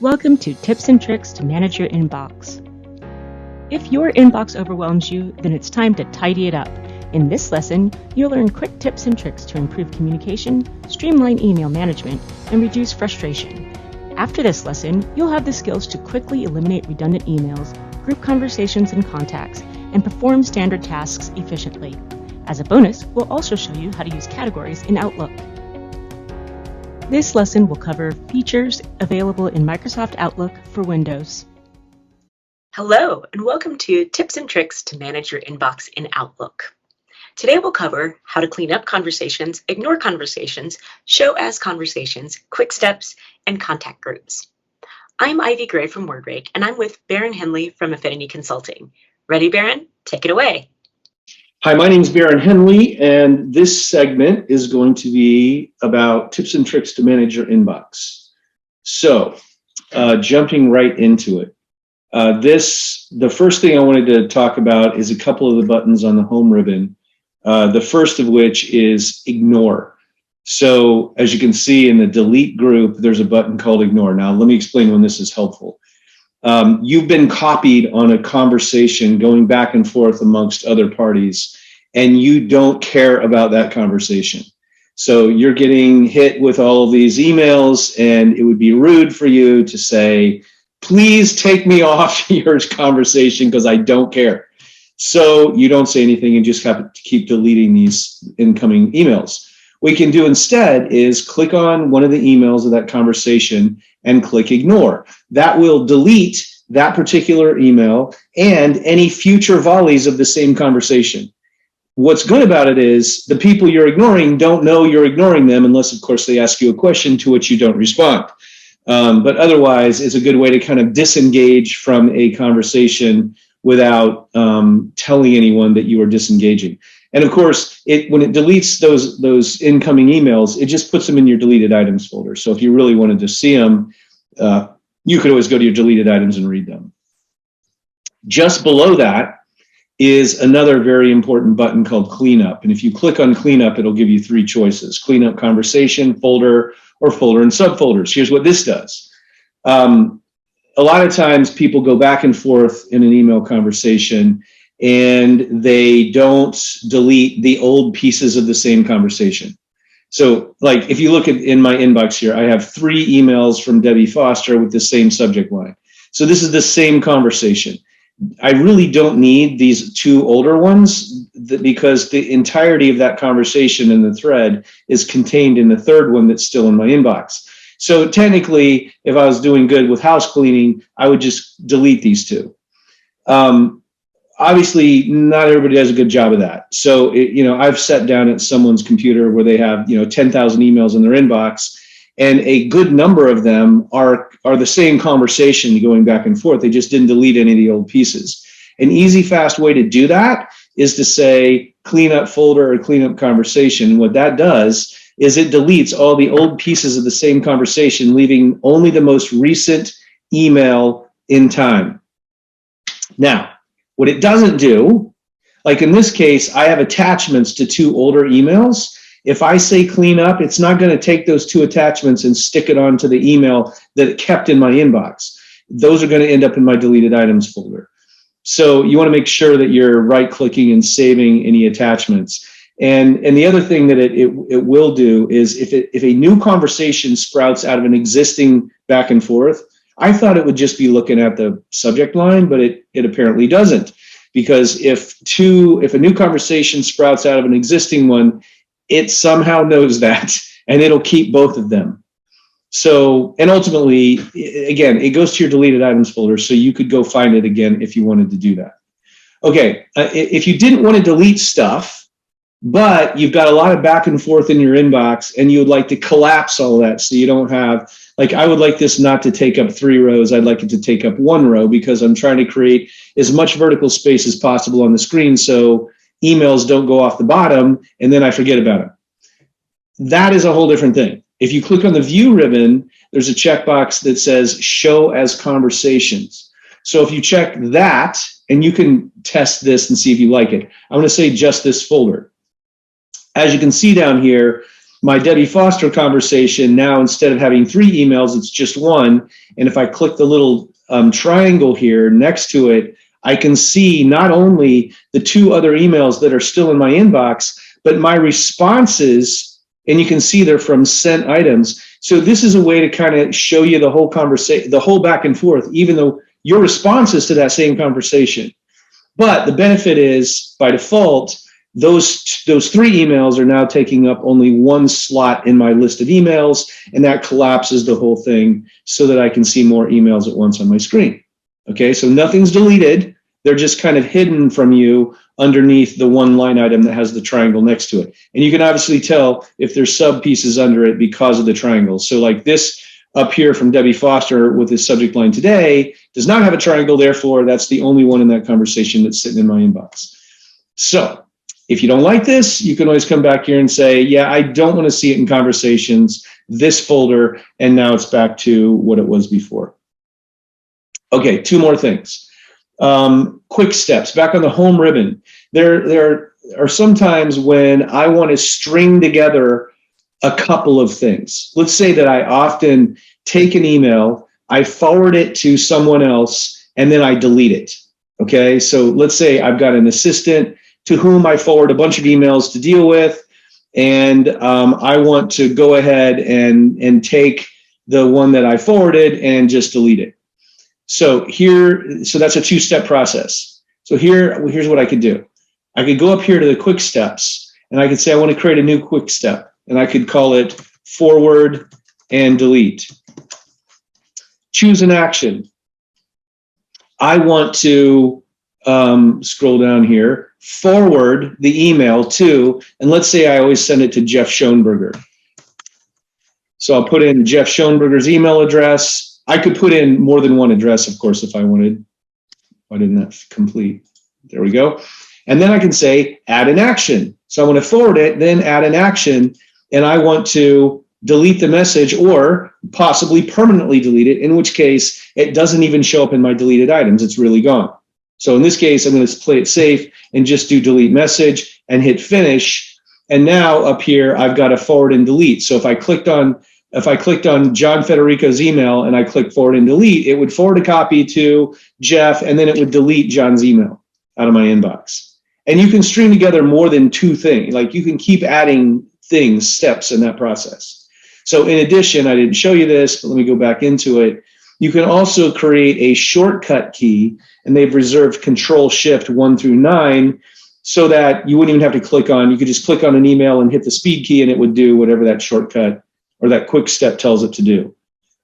Welcome to Tips and Tricks to Manage Your Inbox. If your inbox overwhelms you, then it's time to tidy it up. In this lesson, you'll learn quick tips and tricks to improve communication, streamline email management, and reduce frustration. After this lesson, you'll have the skills to quickly eliminate redundant emails, group conversations and contacts, and perform standard tasks efficiently. As a bonus, we'll also show you how to use categories in Outlook. This lesson will cover features available in Microsoft Outlook for Windows. Hello, and welcome to Tips and Tricks to Manage Your Inbox in Outlook. Today we'll cover how to clean up conversations, ignore conversations, show as conversations, quick steps, and contact groups. I'm Ivy Gray from WordRake, and I'm with Baron Henley from Affinity Consulting. Ready, Baron? Take it away. Hi, my name is Baron Henley, and this segment is going to be about tips and tricks to manage your inbox. So, jumping right into it. The first thing I wanted to talk about is a couple of the buttons on the home ribbon. The first of which is ignore. So, as you can see in the delete group, there's a button called ignore. Now, let me explain when this is helpful. You've been copied on a conversation going back and forth amongst other parties, and you don't care about that conversation. So you're getting hit with all of these emails, and it would be rude for you to say, please take me off your conversation because I don't care. So you don't say anything and just have to keep deleting these incoming emails. What you can do instead is click on one of the emails of that conversation and click ignore. That will delete that particular email and any future volleys of the same conversation. What's good about it is the people you're ignoring don't know you're ignoring them unless, of course, they ask you a question to which you don't respond. But otherwise, it's a good way to kind of disengage from a conversation without telling anyone that you are disengaging. And of course, when it deletes those incoming emails, it just puts them in your deleted items folder. So if you really wanted to see them, you could always go to your deleted items and read them. Just below that is another very important button called cleanup. And if you click on cleanup, it'll give you three choices: cleanup conversation, folder, or folder and subfolders. Here's what this does. A lot of times people go back and forth in an email conversation and they don't delete the old pieces of the same conversation. So like if you look in my inbox here, I have 3 emails from Debbie Foster with the same subject line. So this is the same conversation. I really don't need these 2 older ones because the entirety of that conversation in the thread is contained in the 3rd one that's still in my inbox. So technically, if I was doing good with house cleaning, I would just delete these 2. Obviously, not everybody does a good job of that. So, I've sat down at someone's computer where they have, 10,000 emails in their inbox, and a good number of them are the same conversation going back and forth. They just didn't delete any of the old pieces. An easy, fast way to do that is to say clean up folder or clean up conversation. And what that does is it deletes all the old pieces of the same conversation, leaving only the most recent email in time. Now, what it doesn't do, like in this case, I have attachments to 2 older emails. If I say clean up, it's not going to take those 2 attachments and stick it onto the email that it kept in my inbox. Those are going to end up in my deleted items folder. So you want to make sure that you're right-clicking and saving any attachments. And the other thing that it will do is if a new conversation sprouts out of an existing back and forth, I thought it would just be looking at the subject line, but it apparently doesn't. Because if a new conversation sprouts out of an existing one, it somehow knows that, and it'll keep both of them. So, and ultimately, again, it goes to your deleted items folder, so you could go find it again if you wanted to do that. Okay, if you didn't want to delete stuff, but you've got a lot of back and forth in your inbox and you would like to collapse all that so you don't have, like I would like this not to take up 3 rows, I'd like it to take up 1 row because I'm trying to create as much vertical space as possible on the screen so emails don't go off the bottom and then I forget about them. That is a whole different thing. If you click on the view ribbon, there's a checkbox that says show as conversations. So if you check that, and you can test this and see if you like it, I'm going to say just this folder. As you can see down here, my Debbie Foster conversation, now instead of having 3 emails, it's just 1. And if I click the little triangle here next to it, I can see not only the 2 other emails that are still in my inbox, but my responses, and you can see they're from sent items. So this is a way to kind of show you the whole conversation, the whole back and forth, even though your responses to that same conversation. But the benefit is, by default, those 3 emails are now taking up only 1 slot in my list of emails, and that collapses the whole thing so that I can see more emails at once on my screen. Okay, so nothing's deleted. They're just kind of hidden from you underneath the 1 line item that has the triangle next to it. And you can obviously tell if there's sub pieces under it because of the triangle. So like this up here from Debbie Foster with this subject line today does not have a triangle, therefore that's the only one in that conversation that's sitting in my inbox. So if you don't like this, you can always come back here and say, yeah, I don't want to see it in conversations, this folder, and now it's back to what it was before. Okay, 2 more things. Quick steps, back on the home ribbon. There are some times when I want to string together a couple of things. Let's say that I often take an email, I forward it to someone else, and then I delete it. Okay, so let's say I've got an assistant to whom I forward a bunch of emails to deal with, and I want to go ahead and take the one that I forwarded and just delete it. So that's a 2-step process. So here's what I could do. I could go up here to the quick steps, and I could say I want to create a new quick step, and I could call it forward and delete. Choose an action. I want to scroll down here, forward the email to, and let's say I always send it to Jeff Schoenberger. So I'll put in Jeff Schoenberger's email address. I could put in more than 1 address, of course, if I wanted. Why didn't that complete? There we go. And then I can say add an action. So I want to forward it, then add an action, and I want to delete the message or possibly permanently delete it, in which case it doesn't even show up in my deleted items. It's really gone. So in this case, I'm going to play it safe and just do delete message and hit finish. And now up here, I've got a forward and delete. So if I clicked on John Federico's email and I click forward and delete, it would forward a copy to Jeff, and then it would delete John's email out of my inbox. And you can string together more than 2 things. Like you can keep adding steps in that process. So in addition, I didn't show you this, but let me go back into it. You can also create a shortcut key, and they've reserved Control-Shift-1 through 9 so that you wouldn't even have to click on, you could just click on an email and hit the speed key and it would do whatever that shortcut or that quick step tells it to do.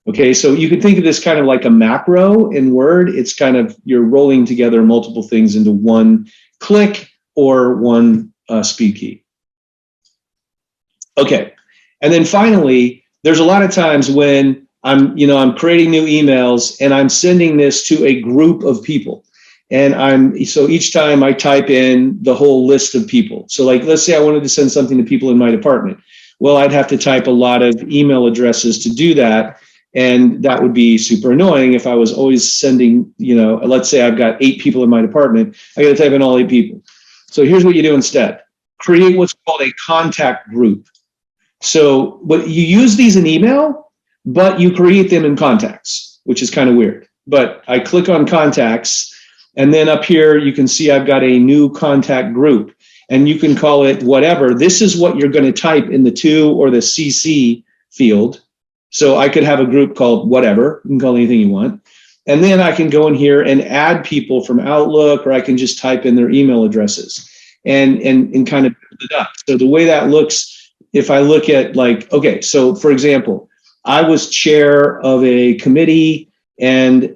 Okay, so you can think of this kind of like a macro in Word. It's kind of, you're rolling together multiple things into 1 click or 1 speed key. Okay, and then finally, there's a lot of times when I'm creating new emails and I'm sending this to a group of people. And so each time I type in the whole list of people. So like, let's say I wanted to send something to people in my department. Well, I'd have to type a lot of email addresses to do that. And that would be super annoying if I was always sending, let's say I've got 8 people in my department. I got to type in all 8 people. So here's what you do instead. Create what's called a contact group. So you use these in email, but you create them in contacts, which is kind of weird. But I click on contacts, and then up here you can see I've got a new contact group, and you can call it whatever. This is what you're going to type in the to or the CC field. So I could have a group called whatever. You can call it anything you want. And then I can go in here and add people from Outlook, or I can just type in their email addresses and kind of build it up. So the way that looks, if I look at okay, so for example, I was chair of a committee, and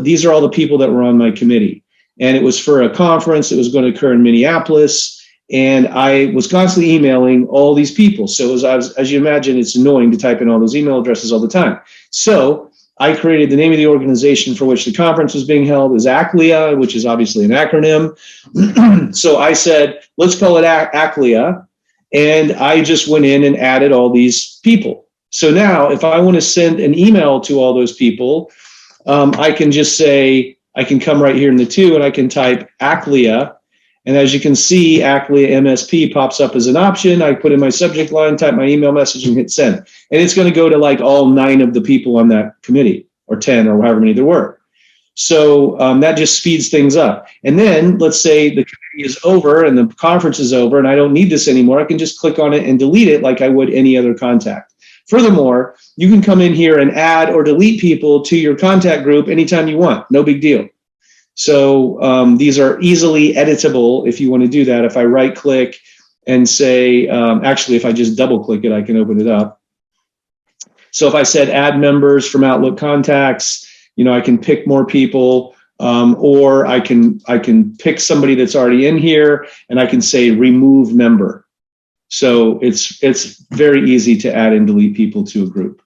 these are all the people that were on my committee. And it was for a conference that was going to occur in Minneapolis. And I was constantly emailing all these people. So as you imagine, it's annoying to type in all those email addresses all the time. So I created the name of the organization for which the conference was being held is ACLEA, which is obviously an acronym. So I said, let's call it ACLEA. And I just went in and added all these people. So now if I want to send an email to all those people, I can just say, I can come right here in the to, and I can type ACLEA. And as you can see, Ackley MSP pops up as an option. I put in my subject line, type my email message, and hit send. And it's going to go to like all 9 of the people on that committee, or 10, or however many there were. So that just speeds things up. And then let's say the committee is over and the conference is over and I don't need this anymore. I can just click on it and delete it like I would any other contact. Furthermore, you can come in here and add or delete people to your contact group anytime you want. No big deal. So these are easily editable if you want to do that. If I right click and say, actually, if I just double click it, I can open it up. So if I said add members from Outlook contacts, I can pick more people, or I can pick somebody that's already in here and I can say remove member. So it's very easy to add and delete people to a group.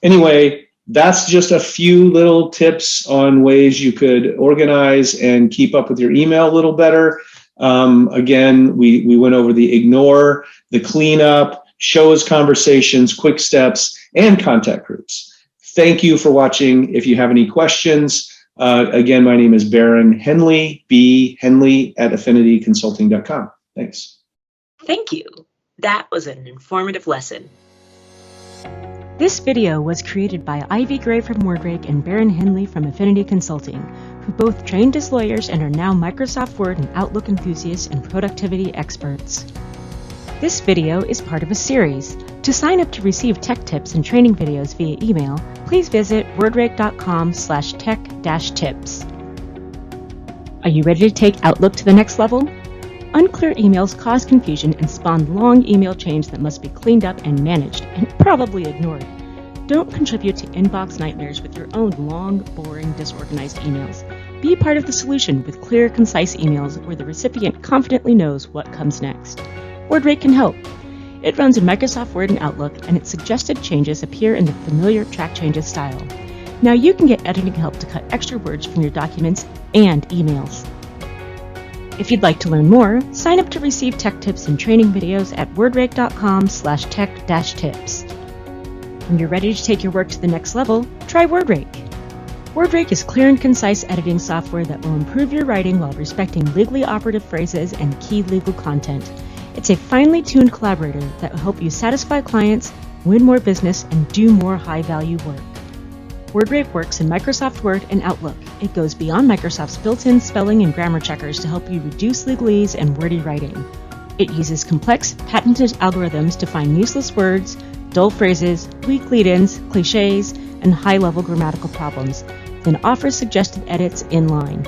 Anyway, that's just a few little tips on ways you could organize and keep up with your email a little better. Again, we went over the ignore, the cleanup, show as conversations, quick steps, and contact groups. Thank you for watching. If you have any questions, again, my name is Baron Henley, B. Henley at affinityconsulting.com. Thanks. Thank you. That was an informative lesson. This video was created by Ivy Gray from WordRake and Baron Henley from Affinity Consulting, who both trained as lawyers and are now Microsoft Word and Outlook enthusiasts and productivity experts. This video is part of a series. To sign up to receive tech tips and training videos via email, please visit wordrake.com/tech-tips. Are you ready to take Outlook to the next level? Unclear emails cause confusion and spawn long email chains that must be cleaned up and managed, and probably ignored. Don't contribute to inbox nightmares with your own long, boring, disorganized emails. Be part of the solution with clear, concise emails where the recipient confidently knows what comes next. WordRake can help. It runs in Microsoft Word and Outlook, and its suggested changes appear in the familiar track changes style. Now you can get editing help to cut extra words from your documents and emails. If you'd like to learn more, sign up to receive tech tips and training videos at wordrake.com/tech-tips. When you're ready to take your work to the next level, try WordRake. WordRake is clear and concise editing software that will improve your writing while respecting legally operative phrases and key legal content. It's a finely tuned collaborator that will help you satisfy clients, win more business, and do more high-value work. WordRake works in Microsoft Word and Outlook. It goes beyond Microsoft's built-in spelling and grammar checkers to help you reduce legalese and wordy writing. It uses complex, patented algorithms to find useless words, dull phrases, weak lead-ins, cliches, and high-level grammatical problems, then offers suggested edits inline.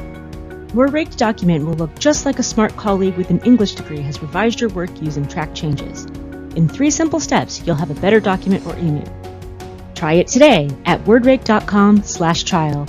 Your raked document will look just like a smart colleague with an English degree has revised your work using track changes. In 3 simple steps, you'll have a better document or email. Try it today at wordrake.com/trial.